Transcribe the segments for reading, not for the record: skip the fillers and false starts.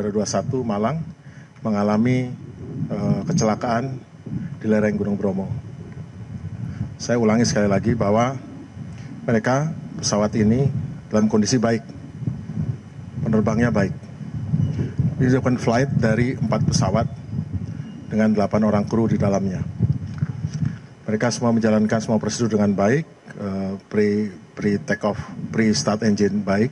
Udara 21 Malang mengalami kecelakaan di lereng Gunung Bromo. Saya ulangi sekali lagi bahwa pesawat ini dalam kondisi baik, penerbangnya baik. Ini dilakukan flight dari 4 pesawat dengan 8 orang kru di dalamnya. Mereka semua menjalankan semua prosedur dengan baik, pre-take off, pre-start engine baik,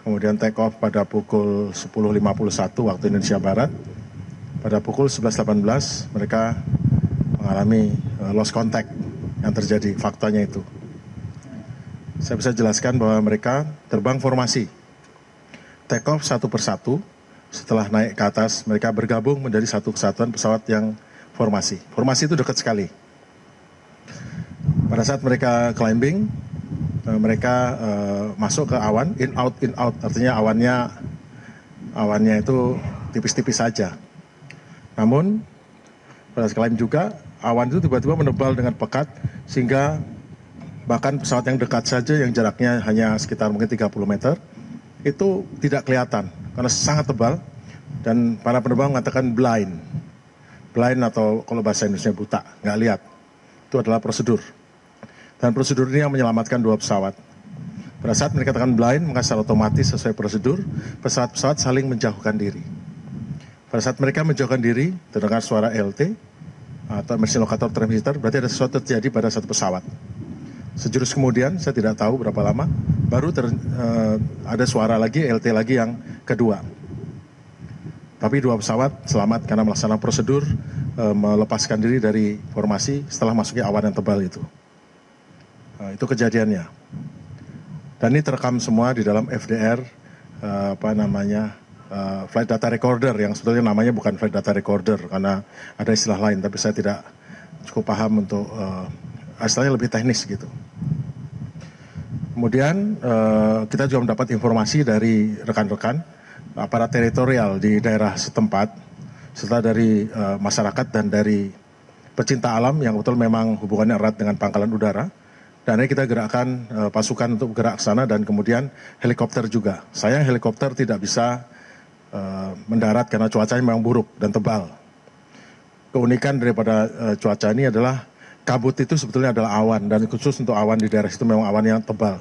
kemudian take off pada pukul 10.51 waktu Indonesia Barat. Pada pukul 11.18 mereka mengalami lost contact yang terjadi, faktanya itu. Saya bisa jelaskan bahwa mereka terbang formasi, take off satu persatu, setelah naik ke atas mereka bergabung menjadi satu kesatuan pesawat yang formasi. Formasi itu dekat sekali. Pada saat mereka climbing, mereka masuk ke awan, in out, artinya awannya itu tipis-tipis saja. Namun pada saat climb juga, awan itu tiba-tiba menebal dengan pekat, sehingga bahkan pesawat yang dekat saja yang jaraknya hanya sekitar mungkin 30 meter, itu tidak kelihatan karena sangat tebal, dan para penerbang mengatakan blind atau kalau bahasa Indonesia buta, nggak lihat. Itu adalah prosedur. Dan prosedur ini yang menyelamatkan 2 pesawat. Pada saat mereka katakan blind, maka secara otomatis sesuai prosedur, pesawat-pesawat saling menjauhkan diri. Pada saat mereka menjauhkan diri, terdengar suara LT, atau emergency locator transmitter, berarti ada sesuatu terjadi pada satu pesawat. Sejurus kemudian, saya tidak tahu berapa lama, baru ada suara lagi, LT lagi yang kedua. Tapi 2 pesawat selamat karena melaksanakan prosedur melepaskan diri dari formasi setelah masuknya awan yang tebal itu. Itu kejadiannya. Dan ini terekam semua di dalam FDR, flight data recorder, yang sebetulnya namanya bukan flight data recorder karena ada istilah lain, tapi saya tidak cukup paham untuk istilahnya lebih teknis gitu. Kemudian kita juga mendapat informasi dari rekan-rekan aparat teritorial di daerah setempat, serta dari masyarakat dan dari pecinta alam yang betul memang hubungannya erat dengan Pangkalan Udara. Dan ini kita gerakkan pasukan untuk bergerak ke sana, dan kemudian helikopter juga. Sayang helikopter tidak bisa mendarat karena cuacanya memang buruk dan tebal. Keunikan daripada cuaca ini adalah kabut itu sebetulnya adalah awan, dan khusus untuk awan di daerah itu memang awan yang tebal.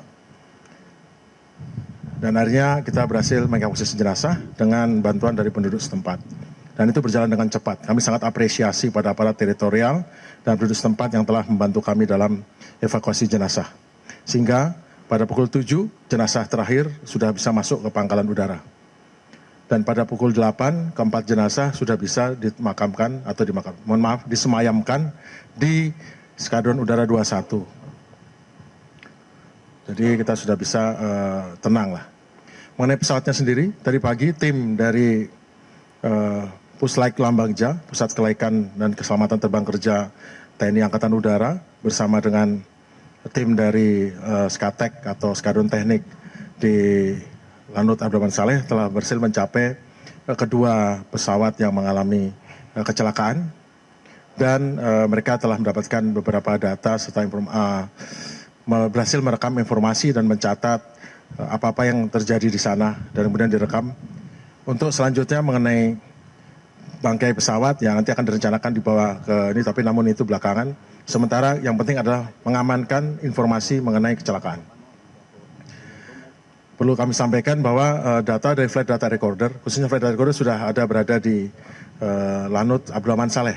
Dan akhirnya kita berhasil mengevakuasi jenazah dengan bantuan dari penduduk setempat. Dan itu berjalan dengan cepat. Kami sangat apresiasi pada aparat teritorial dan penduduk setempat yang telah membantu kami dalam evakuasi jenazah. Sehingga pada pukul 7 jenazah terakhir sudah bisa masuk ke Pangkalan Udara. Dan pada pukul 8 keempat jenazah sudah bisa disemayamkan di Skadron Udara 21. Jadi kita sudah bisa tenang lah. Mengenai pesawatnya sendiri, tadi pagi tim dari Puslaik Lambangja, Pusat Kelaikan dan Keselamatan Terbang Kerja TNI Angkatan Udara, bersama dengan tim dari Skatek atau Skadron Teknik di Lanut Abdurrahman Saleh telah berhasil mencapai kedua pesawat yang mengalami kecelakaan, dan mereka telah mendapatkan beberapa data serta berhasil merekam informasi dan mencatat apa-apa yang terjadi di sana, dan kemudian direkam untuk selanjutnya mengenai bangkai pesawat yang nanti akan direncanakan dibawa ke ini, tapi namun itu belakangan. Sementara yang penting adalah mengamankan informasi mengenai kecelakaan. Perlu kami sampaikan bahwa data dari flight data recorder, khususnya flight data recorder sudah ada berada di Lanut Abdurrahman Saleh.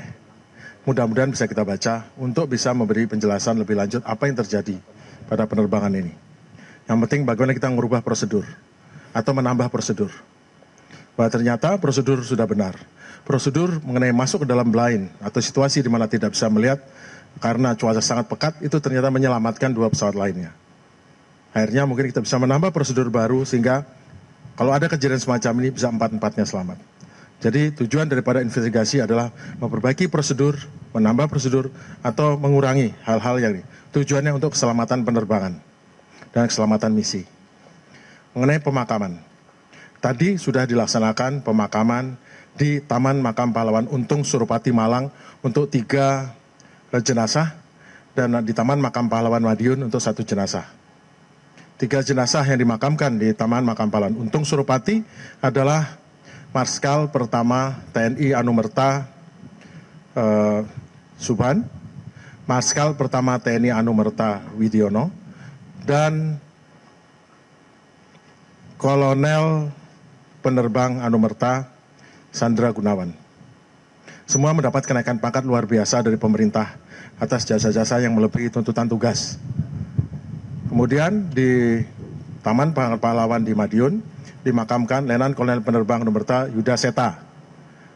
Mudah-mudahan bisa kita baca untuk bisa memberi penjelasan lebih lanjut apa yang terjadi pada penerbangan ini. Yang penting bagaimana kita merubah prosedur atau menambah prosedur. Bahwa ternyata prosedur sudah benar. Prosedur mengenai masuk ke dalam blind atau situasi di mana tidak bisa melihat karena cuaca sangat pekat, itu ternyata menyelamatkan 2 pesawat lainnya. Akhirnya mungkin kita bisa menambah prosedur baru sehingga kalau ada kejadian semacam ini bisa 4-4-nya selamat. Jadi tujuan daripada investigasi adalah memperbaiki prosedur, menambah prosedur, atau mengurangi hal-hal yang ini. Tujuannya untuk keselamatan penerbangan dan keselamatan misi. Mengenai pemakaman, tadi sudah dilaksanakan pemakaman di Taman Makam Pahlawan Untung Suropati Malang untuk 3 jenazah, dan di Taman Makam Pahlawan Madiun untuk 1 jenazah. 3 jenazah yang dimakamkan di Taman Makam Pahlawan Untung Suropati adalah Marskal Pertama TNI Anumerta Subhan, Marskal Pertama TNI Anumerta Widiono, dan Kolonel Penerbang Anumerta Sandra Gunawan. Semua mendapat kenaikan pangkat luar biasa dari pemerintah atas jasa-jasa yang melebihi tuntutan tugas. Kemudian di Taman Pahlawan di Madiun dimakamkan Letnan Kolonel Penerbang Anumerta Yuda Seta.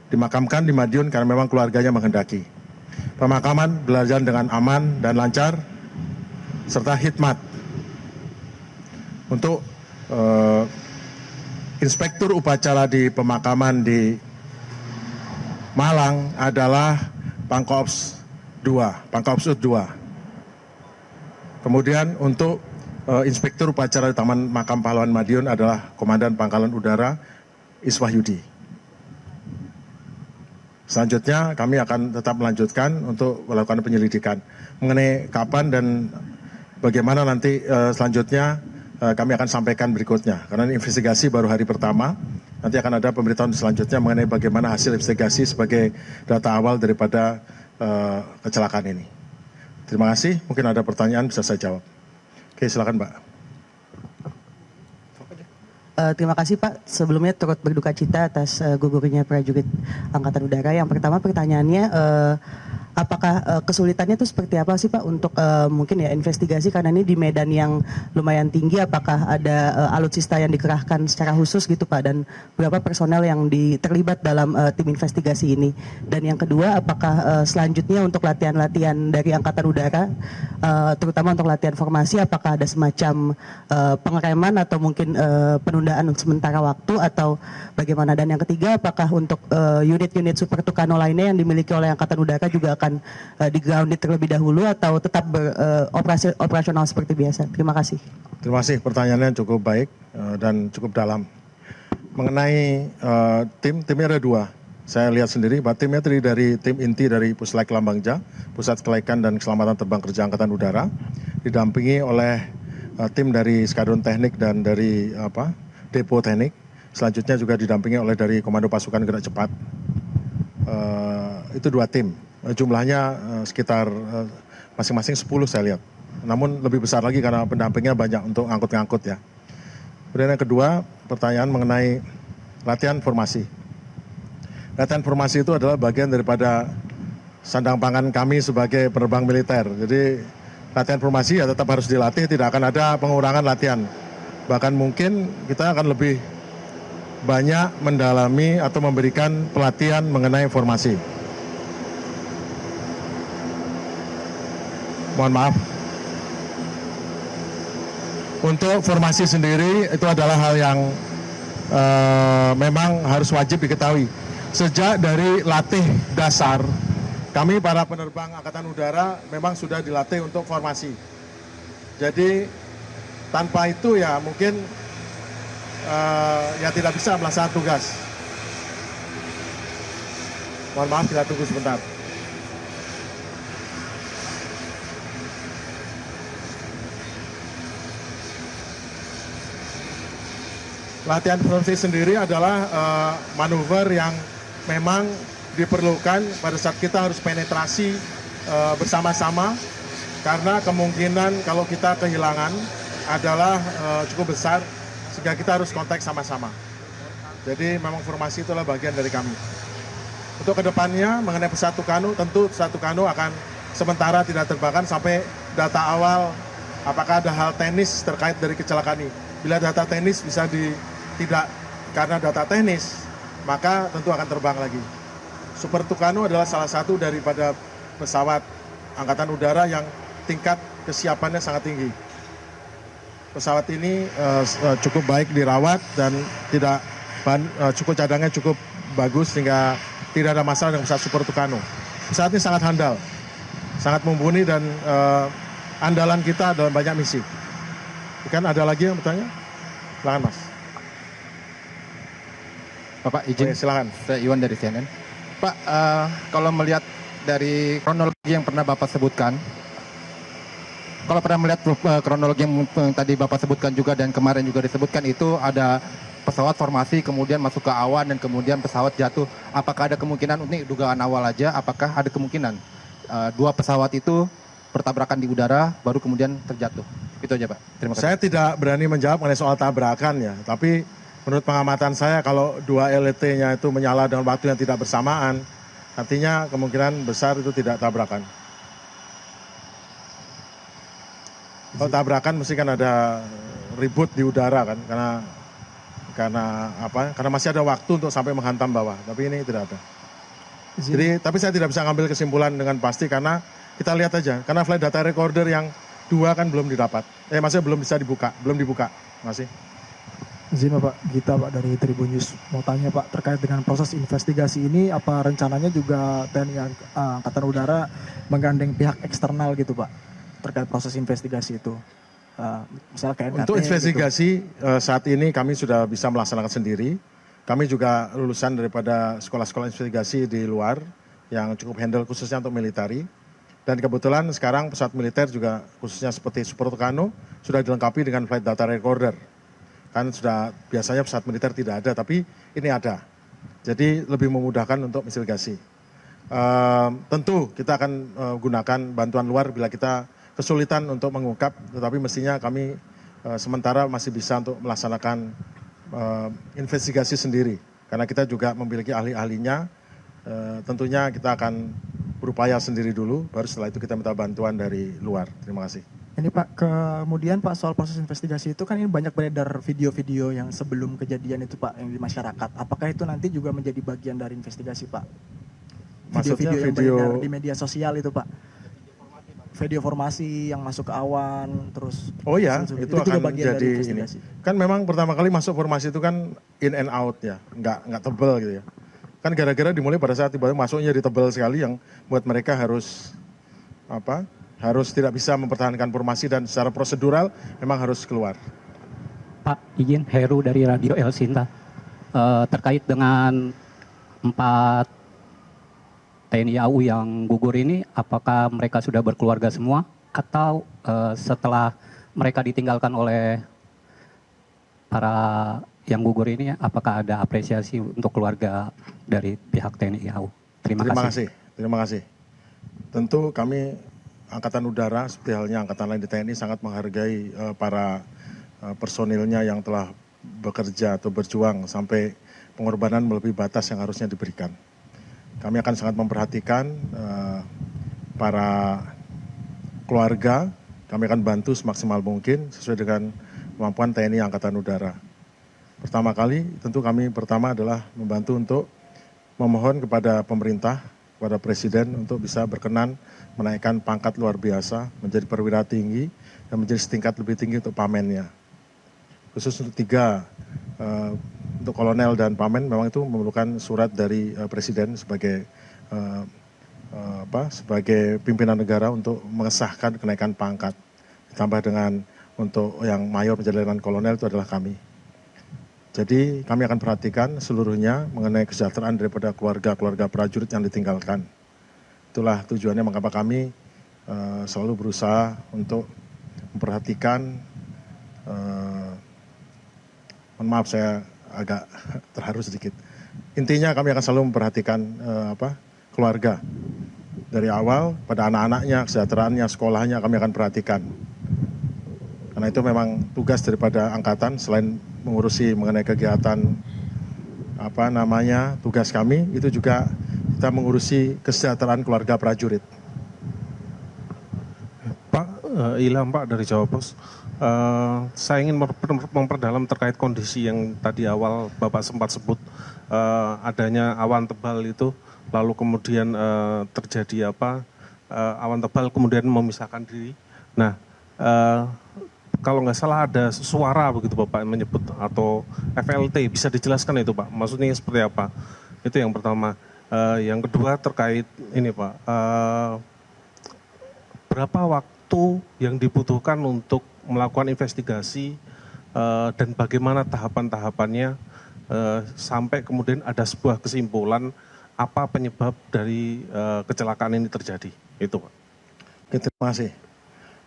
Dimakamkan di Madiun karena memang keluarganya menghendaki. Pemakaman berjalan dengan aman dan lancar serta hikmat. Untuk inspektur upacara di pemakaman di Malang adalah Pangkops 2, Pangkopsud 2. Kemudian untuk inspektur upacara di Taman Makam Pahlawan Madiun adalah Komandan Pangkalan Udara Iswahyudi. Selanjutnya kami akan tetap melanjutkan untuk melakukan penyelidikan mengenai kapan dan bagaimana nanti selanjutnya kami akan sampaikan berikutnya. Karena ini investigasi baru hari pertama, nanti akan ada pemberitahuan selanjutnya mengenai bagaimana hasil investigasi sebagai data awal daripada kecelakaan ini. Terima kasih, mungkin ada pertanyaan bisa saya jawab. Oke, silakan Mbak. Terima kasih Pak. Sebelumnya turut berduka cita atas gugurnya prajurit Angkatan Udara. Yang pertama pertanyaannya, apakah kesulitannya itu seperti apa sih Pak untuk mungkin ya investigasi, karena ini di medan yang lumayan tinggi, apakah ada alutsista yang dikerahkan secara khusus gitu Pak, dan berapa personel yang terlibat dalam tim investigasi ini. Dan yang kedua, apakah selanjutnya untuk latihan-latihan dari Angkatan Udara, terutama untuk latihan formasi, apakah ada semacam pengereman atau mungkin penundaan sementara waktu atau bagaimana? Dan yang ketiga, apakah untuk unit-unit Super Tucano lainnya yang dimiliki oleh Angkatan Udara juga akan di-grounded terlebih dahulu atau tetap operasional seperti biasa? Terima kasih. Terima kasih, pertanyaannya cukup baik dan cukup dalam. Mengenai timnya ada dua. Saya lihat sendiri bahwa timnya terdiri dari tim inti dari Puslek Lambangja, Pusat Kelaikan dan Keselamatan Terbang Kerja Angkatan Udara, didampingi oleh tim dari Skadron Teknik dan dari Depo Teknik. Selanjutnya juga didampingi oleh dari Komando Pasukan Gerak Cepat. Itu dua tim. Jumlahnya sekitar masing-masing 10 saya lihat. Namun lebih besar lagi karena pendampingnya banyak untuk ngangkut-ngangkut ya. Kemudian yang kedua, pertanyaan mengenai latihan formasi. Latihan formasi itu adalah bagian daripada sandang pangan kami sebagai penerbang militer. Jadi latihan formasi ya tetap harus dilatih, tidak akan ada pengurangan latihan. Bahkan mungkin kita akan lebih banyak mendalami atau memberikan pelatihan mengenai formasi. Mohon maaf. Untuk formasi sendiri itu adalah hal yang memang harus wajib diketahui. Sejak dari latih dasar, kami para penerbang Angkatan Udara memang sudah dilatih untuk formasi. Jadi tanpa itu ya mungkin ya tidak bisa melaksanakan tugas. Mohon maaf, kita tunggu sebentar. Latihan formasi sendiri adalah manuver yang memang diperlukan pada saat kita harus penetrasi bersama-sama, karena kemungkinan kalau kita kehilangan adalah cukup besar, sehingga kita harus kontak sama-sama. Jadi memang formasi itulah bagian dari kami. Untuk kedepannya mengenai pesawat Tucano, tentu pesawat Tucano akan sementara tidak terbangkan sampai data awal apakah ada hal teknis terkait dari kecelakaan ini. Bila data teknis bisa tidak karena data teknis, maka tentu akan terbang lagi. Super Tucano adalah salah satu daripada pesawat Angkatan Udara yang tingkat kesiapannya sangat tinggi. Pesawat ini cukup baik dirawat dan cukup cadangnya cukup bagus sehingga tidak ada masalah dengan pesawat Super Tucano. Pesawat ini sangat handal, sangat mumpuni dan andalan kita dalam banyak misi. Kan ada lagi yang bertanya? Silakan Mas. Bapak izin, silakan. Saya Iwan dari CNN. Pak, kalau melihat dari kronologi yang pernah Bapak sebutkan, kalau pernah melihat kronologi yang tadi Bapak sebutkan juga dan kemarin juga disebutkan, itu ada pesawat formasi kemudian masuk ke awan dan kemudian pesawat jatuh. Apakah ada kemungkinan, ini dugaan awal aja, apakah ada kemungkinan dua pesawat itu bertabrakan di udara baru kemudian terjatuh? Itu aja Pak. Terima kasih. Saya tidak berani menjawab mengenai soal tabrakan ya, tapi menurut pengamatan saya kalau dua LET-nya itu menyala dengan waktu yang tidak bersamaan, artinya kemungkinan besar itu tidak tabrakan. Kalau tabrakan mesti kan ada ribut di udara kan, karena masih ada waktu untuk sampai menghantam bawah, tapi ini tidak ada. Jadi, tapi saya tidak bisa ngambil kesimpulan dengan pasti karena kita lihat aja, karena flight data recorder yang 2 kan belum didapat, masih belum bisa dibuka, masih. Izin Pak, Gita Pak dari Tribun News. Mau tanya Pak, terkait dengan proses investigasi ini, apa rencananya juga TNI Angkatan Udara menggandeng pihak eksternal gitu Pak, terkait proses investigasi itu? Misalnya KNKT. Untuk investigasi gitu. saat ini kami sudah bisa melaksanakan sendiri. Kami juga lulusan daripada sekolah-sekolah investigasi di luar yang cukup handle khususnya untuk militari. Dan kebetulan sekarang pesawat militer juga khususnya seperti Super Tucano sudah dilengkapi dengan flight data recorder. Kan sudah biasanya pesawat militer tidak ada, tapi ini ada. Jadi lebih memudahkan untuk investigasi. Tentu kita akan gunakan bantuan luar bila kita kesulitan untuk mengungkap, tetapi mestinya kami sementara masih bisa untuk melaksanakan investigasi sendiri. Karena kita juga memiliki ahli-ahlinya, tentunya kita akan berupaya sendiri dulu, baru setelah itu kita minta bantuan dari luar. Terima kasih. Ini Pak, kemudian Pak soal proses investigasi itu kan ini banyak beredar video-video yang sebelum kejadian itu Pak, yang di masyarakat. Apakah itu nanti juga menjadi bagian dari investigasi Pak? Maksudnya Video-video yang video beredar di media sosial itu Pak? Video formasi yang masuk ke awan, terus... Oh ya, itu itu juga akan bagian dari jadi ini. investigasi. Kan memang pertama kali masuk formasi itu kan in and out ya, nggak tebel gitu ya. Kan gara-gara dimulai pada saat tiba-tiba masuknya di tebel sekali yang buat mereka harus tidak bisa mempertahankan formasi dan secara prosedural memang harus keluar. Pak, izin Heru dari Radio El Sinta. Terkait dengan 4 TNI AU yang gugur ini, apakah mereka sudah berkeluarga semua atau setelah mereka ditinggalkan oleh para yang gugur ini, apakah ada apresiasi untuk keluarga dari pihak TNI AU? Terima kasih. Tentu kami Angkatan Udara seperti halnya Angkatan lain di TNI sangat menghargai para personilnya yang telah bekerja atau berjuang sampai pengorbanan melebihi batas yang harusnya diberikan. Kami akan sangat memperhatikan para keluarga, kami akan bantu semaksimal mungkin sesuai dengan kemampuan TNI Angkatan Udara. Pertama kali tentu kami pertama adalah membantu untuk memohon kepada pemerintah, kepada Presiden untuk bisa berkenan menaikkan pangkat luar biasa menjadi perwira tinggi dan menjadi setingkat lebih tinggi untuk pamennya. Khusus untuk 3 untuk kolonel dan pamen memang itu memerlukan surat dari Presiden sebagai sebagai pimpinan negara untuk mengesahkan kenaikan pangkat. Ditambah dengan untuk yang mayor menjadi letnan kolonel itu adalah kami. Jadi kami akan perhatikan seluruhnya mengenai kesejahteraan daripada keluarga-keluarga prajurit yang ditinggalkan. Itulah tujuannya mengapa kami selalu berusaha untuk memperhatikan, mohon maaf saya agak terharu sedikit. Intinya kami akan selalu memperhatikan keluarga. Dari awal pada anak-anaknya, kesejahteraannya, sekolahnya kami akan perhatikan. Karena itu memang tugas daripada angkatan selain mengurusi mengenai kegiatan tugas kami itu juga kita mengurusi kesejahteraan keluarga prajurit. Pak Ilham Pak dari Jawa Pos. Saya ingin memperdalam terkait kondisi yang tadi awal Bapak sempat sebut adanya awan tebal itu, lalu kemudian terjadi awan tebal kemudian memisahkan diri. Nah, kalau nggak salah ada suara begitu Bapak menyebut atau FLT, bisa dijelaskan itu Pak, maksudnya seperti apa? Itu yang pertama. Yang kedua terkait ini Pak, berapa waktu yang dibutuhkan untuk melakukan investigasi dan bagaimana tahapan-tahapannya sampai kemudian ada sebuah kesimpulan apa penyebab dari kecelakaan ini terjadi, itu Pak. Oke, terima kasih.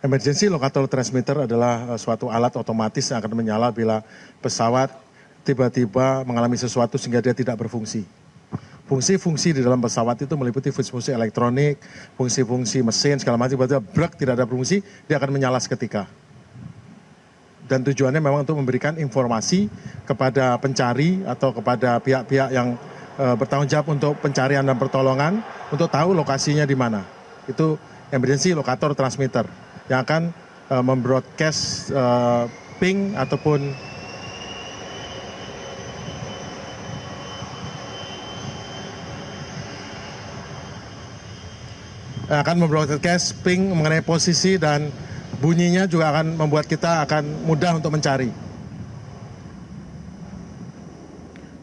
Emergency locator transmitter adalah suatu alat otomatis yang akan menyala bila pesawat tiba-tiba mengalami sesuatu sehingga dia tidak berfungsi. Fungsi-fungsi di dalam pesawat itu meliputi fungsi-fungsi elektronik, fungsi-fungsi mesin, segala macam, tiba-tiba brek tidak ada fungsi, dia akan menyala seketika. Dan tujuannya memang untuk memberikan informasi kepada pencari atau kepada pihak-pihak yang bertanggung jawab untuk pencarian dan pertolongan untuk tahu lokasinya di mana. Itu emergency locator transmitter yang akan membroadcast ping ataupun akan membroadcast ping mengenai posisi, dan bunyinya juga akan membuat kita akan mudah untuk mencari.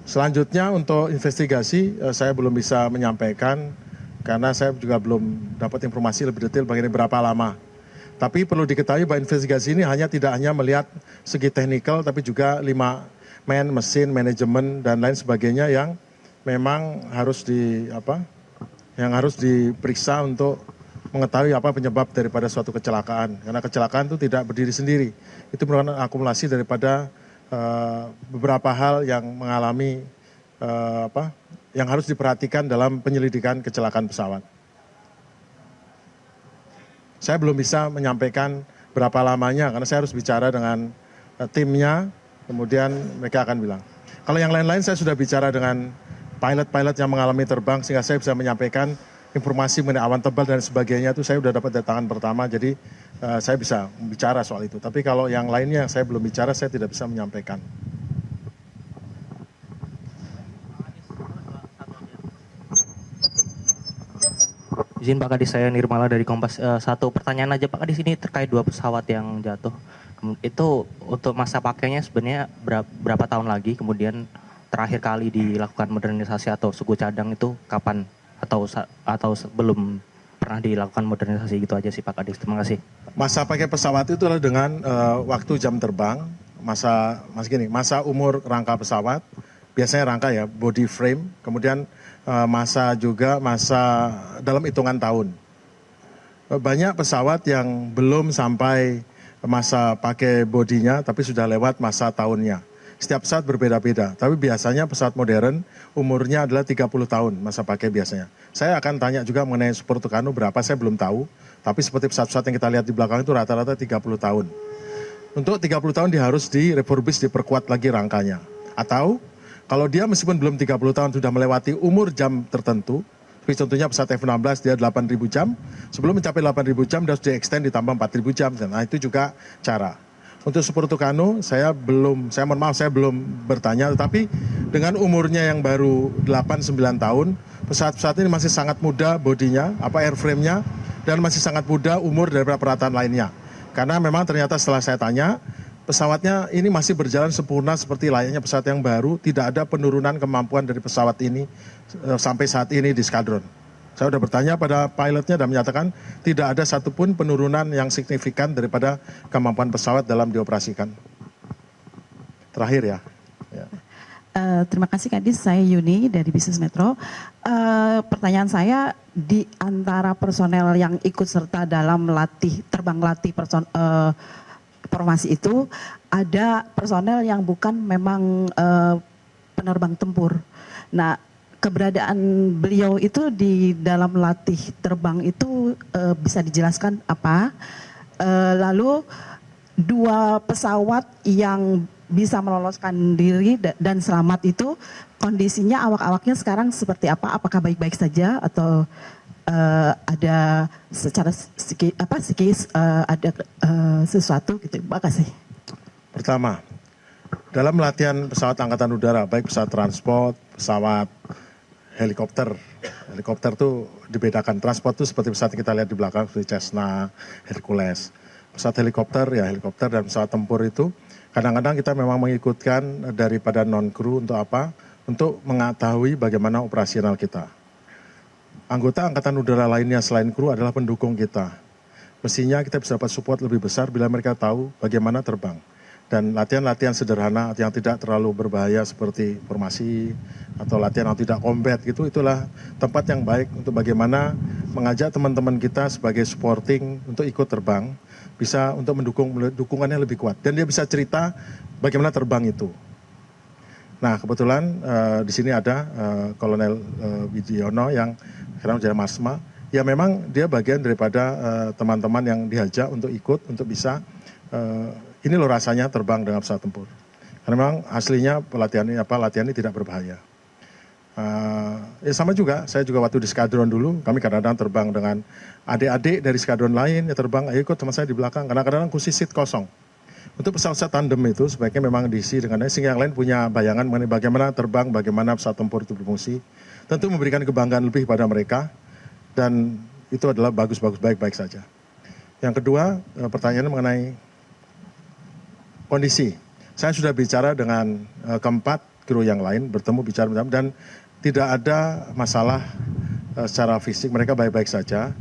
Selanjutnya untuk investigasi saya belum bisa menyampaikan karena saya juga belum dapat informasi lebih detail mengenai berapa lama. Tapi perlu diketahui bahwa investigasi ini tidak hanya melihat segi teknikal, tapi juga mesin, manajemen, dan lain sebagainya yang memang harus diperiksa untuk mengetahui apa penyebab daripada suatu kecelakaan. Karena kecelakaan itu tidak berdiri sendiri. Itu merupakan akumulasi daripada beberapa hal yang mengalami yang harus diperhatikan dalam penyelidikan kecelakaan pesawat. Saya belum bisa menyampaikan berapa lamanya karena saya harus bicara dengan timnya, kemudian mereka akan bilang. Kalau yang lain-lain saya sudah bicara dengan pilot-pilot yang mengalami terbang sehingga saya bisa menyampaikan informasi mengenai awan tebal dan sebagainya, itu saya sudah dapat dari tangan pertama, jadi saya bisa bicara soal itu. Tapi kalau yang lainnya saya belum bicara, saya tidak bisa menyampaikan. Izin Pak Kadis, saya Nirmala dari Kompas. Satu pertanyaan aja Pak Kadis, ini terkait 2 pesawat yang jatuh. Itu untuk masa pakainya sebenarnya berapa tahun lagi, kemudian terakhir kali dilakukan modernisasi atau suku cadang itu kapan, atau belum pernah dilakukan modernisasi, gitu aja sih Pak Kadis. Terima kasih. Masa pakai pesawat itu adalah dengan waktu jam terbang, masa umur rangka pesawat, biasanya rangka ya, body frame, kemudian masa dalam hitungan tahun. Banyak pesawat yang belum sampai masa pakai bodinya, tapi sudah lewat masa tahunnya. Setiap pesawat berbeda-beda, tapi biasanya pesawat modern umurnya adalah 30 tahun masa pakai biasanya. Saya akan tanya juga mengenai Super Tucano berapa, saya belum tahu, tapi seperti pesawat-pesawat yang kita lihat di belakang itu rata-rata 30 tahun. Untuk 30 tahun dia harus direfurbish, diperkuat lagi rangkanya. Atau kalau dia meskipun belum 30 tahun sudah melewati umur jam tertentu, seperti contohnya pesawat F-16 dia 8.000 jam, sebelum mencapai 8.000 jam dia harus di-extend ditambah 4.000 jam. Nah itu juga cara. Untuk Super Tucano saya mohon maaf saya belum bertanya, tetapi dengan umurnya yang baru 8-9 tahun, pesawat-pesawat ini masih sangat muda bodinya, airframe-nya, dan masih sangat muda umur daripada peralatan lainnya. Karena memang ternyata setelah saya tanya, pesawatnya ini masih berjalan sempurna seperti layaknya pesawat yang baru, tidak ada penurunan kemampuan dari pesawat ini sampai saat ini di skadron. Saya sudah bertanya pada pilotnya dan menyatakan tidak ada satupun penurunan yang signifikan daripada kemampuan pesawat dalam dioperasikan. Terakhir ya. Terima kasih Kadis, saya Yuni dari Bisnis Metro. Pertanyaan saya, di antara personel yang ikut serta dalam terbang latih formasi itu, ada personel yang bukan memang penerbang tempur. Nah, keberadaan beliau itu di dalam latih terbang itu bisa dijelaskan apa? Lalu 2 pesawat yang bisa meloloskan diri dan selamat itu kondisinya awak-awaknya sekarang seperti apa? Apakah baik-baik saja atau ada secara psikis ada sesuatu gitu? Terima kasih. Pertama, dalam latihan pesawat angkatan udara, baik pesawat transport, pesawat helikopter itu dibedakan. Transport itu seperti pesawat yang kita lihat di belakang, seperti Cessna, Hercules. Pesawat helikopter dan pesawat tempur itu kadang-kadang kita memang mengikutkan daripada non-kru untuk apa? Untuk mengetahui bagaimana operasional kita. Anggota angkatan udara lainnya selain kru adalah pendukung kita. Mestinya kita bisa dapat support lebih besar bila mereka tahu bagaimana terbang. Dan latihan-latihan sederhana yang tidak terlalu berbahaya seperti formasi atau latihan yang tidak combat gitu, itulah tempat yang baik untuk bagaimana mengajak teman-teman kita sebagai supporting untuk ikut terbang, bisa untuk mendukung, dukungannya lebih kuat. Dan dia bisa cerita bagaimana terbang itu. Nah kebetulan di sini ada Kolonel Widiono yang sekarang jadi Marsma. Ya memang dia bagian daripada teman-teman yang diajak untuk ikut untuk bisa ini loh rasanya terbang dengan pesawat tempur. Karena memang aslinya latihan ini tidak berbahaya. Ya sama juga, saya juga waktu di skadron dulu, kami kadang-kadang terbang dengan adik-adik dari skadron lain, ya terbang, ayo ikut sama saya di belakang, karena kadang-kadang kursi seat kosong. Untuk pesawat tandem itu sebaiknya memang diisi dengan sehingga yang lain punya bayangan mengenai bagaimana terbang, bagaimana pesawat tempur itu berfungsi. Tentu memberikan kebanggaan lebih pada mereka, dan itu adalah bagus-bagus, baik-baik saja. Yang kedua, pertanyaan mengenai kondisi. Saya sudah bicara dengan keempat kru yang lain, bertemu bicara dan tidak ada masalah secara fisik, mereka baik-baik saja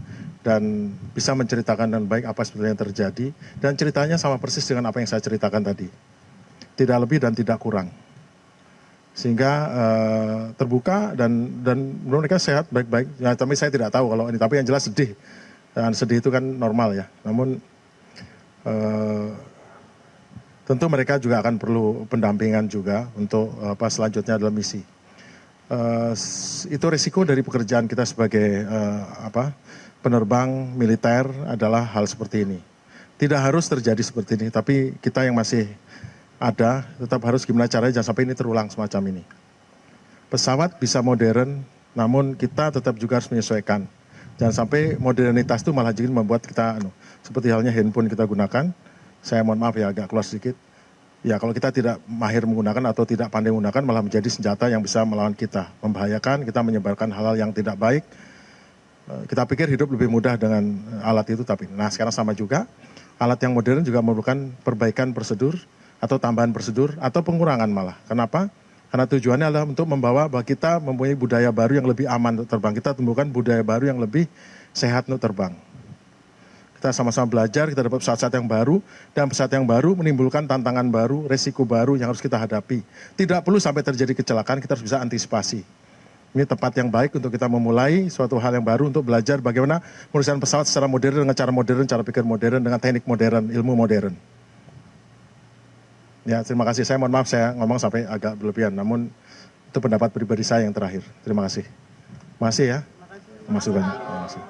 dan bisa menceritakan dengan baik apa sebetulnya yang terjadi dan ceritanya sama persis dengan apa yang saya ceritakan tadi. Tidak lebih dan tidak kurang. Sehingga terbuka dan mereka sehat baik-baik. Ya, tapi saya tidak tahu kalau ini, tapi yang jelas sedih. Dan sedih itu kan normal ya. Namun tentu mereka juga akan perlu pendampingan juga untuk selanjutnya dalam misi. Itu risiko dari pekerjaan kita sebagai penerbang militer adalah hal seperti ini. Tidak harus terjadi seperti ini, tapi kita yang masih ada tetap harus gimana caranya jangan sampai ini terulang semacam ini. Pesawat bisa modern, namun kita tetap juga harus menyesuaikan. Jangan sampai modernitas itu malah jadi membuat kita seperti halnya handphone kita gunakan. Saya mohon maaf ya agak keluar sedikit. Ya kalau kita tidak mahir menggunakan atau tidak pandai menggunakan malah menjadi senjata yang bisa melawan kita. Membahayakan, kita menyebarkan hal-hal yang tidak baik. Kita pikir hidup lebih mudah dengan alat itu, tapi nah sekarang sama juga. Alat yang modern juga memerlukan perbaikan prosedur atau tambahan prosedur atau pengurangan malah. Kenapa? Karena tujuannya adalah untuk membawa bahwa kita mempunyai budaya baru yang lebih aman untuk terbang. Kita tumbuhkan budaya baru yang lebih sehat untuk terbang. Kita sama-sama belajar, kita dapat pesawat-pesawat yang baru, dan pesawat yang baru menimbulkan tantangan baru, resiko baru yang harus kita hadapi. Tidak perlu sampai terjadi kecelakaan, kita harus bisa antisipasi. Ini tempat yang baik untuk kita memulai suatu hal yang baru untuk belajar bagaimana mengurusan pesawat secara modern, dengan cara modern, cara pikir modern, dengan teknik modern, ilmu modern. Ya, terima kasih. Saya mohon maaf saya ngomong sampai agak berlebihan, namun itu pendapat pribadi saya yang terakhir. Terima kasih. Terima kasih ya. Terima kasih banyak. Terima kasih.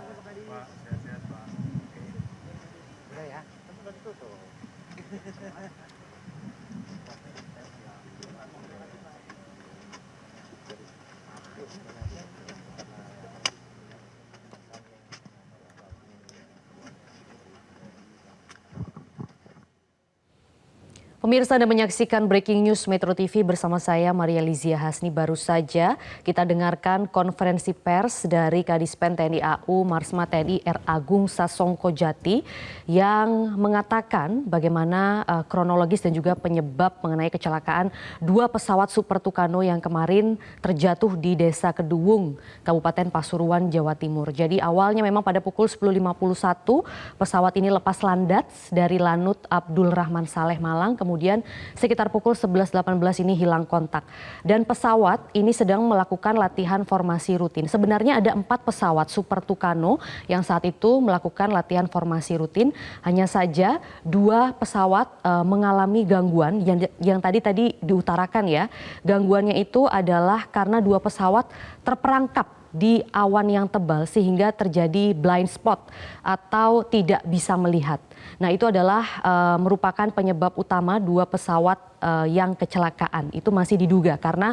Pemirsa, Anda menyaksikan Breaking News Metro TV bersama saya Maria Lizia Hasni. Baru saja kita dengarkan konferensi pers dari Kadispen TNI AU Marsma TNI R. Agung Sasongko Jati yang mengatakan bagaimana kronologis dan juga penyebab mengenai kecelakaan dua pesawat Super Tucano yang kemarin terjatuh di Desa Keduwung, Kabupaten Pasuruan, Jawa Timur. Jadi awalnya memang pada pukul 10.51 pesawat ini lepas landas dari Lanut Abdul Rahman Saleh Malang. Kemudian sekitar pukul 11.18 ini hilang kontak. Dan pesawat ini sedang melakukan latihan formasi rutin. Sebenarnya ada 4 pesawat Super Tucano yang saat itu melakukan latihan formasi rutin. Hanya saja 2 pesawat mengalami gangguan yang tadi diutarakan ya. Gangguannya itu adalah karena 2 pesawat terperangkap di awan yang tebal sehingga terjadi blind spot atau tidak bisa melihat. Nah itu adalah merupakan penyebab utama 2 pesawat yang kecelakaan. Itu masih diduga karena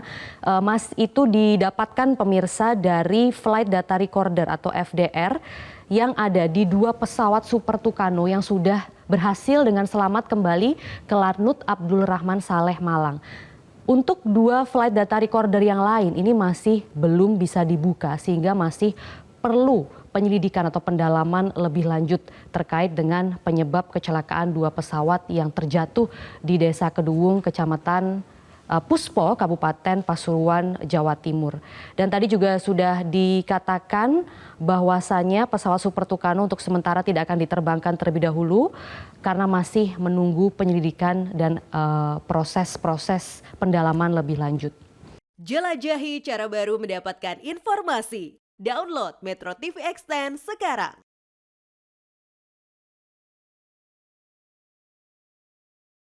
itu didapatkan pemirsa dari Flight Data Recorder atau FDR yang ada di 2 pesawat Super Tucano yang sudah berhasil dengan selamat kembali ke Lanut Abdul Rahman Saleh Malang. Untuk 2 flight data recorder yang lain ini masih belum bisa dibuka sehingga masih perlu penyelidikan atau pendalaman lebih lanjut terkait dengan penyebab kecelakaan 2 pesawat yang terjatuh di Desa Keduwung, Kecamatan Puspo, Kabupaten Pasuruan, Jawa Timur. Dan tadi juga sudah dikatakan bahwasannya pesawat Super Tucano untuk sementara tidak akan diterbangkan terlebih dahulu karena masih menunggu penyelidikan dan proses-proses pendalaman lebih lanjut. Jelajahi cara baru mendapatkan informasi. Download Metro TV Extend sekarang.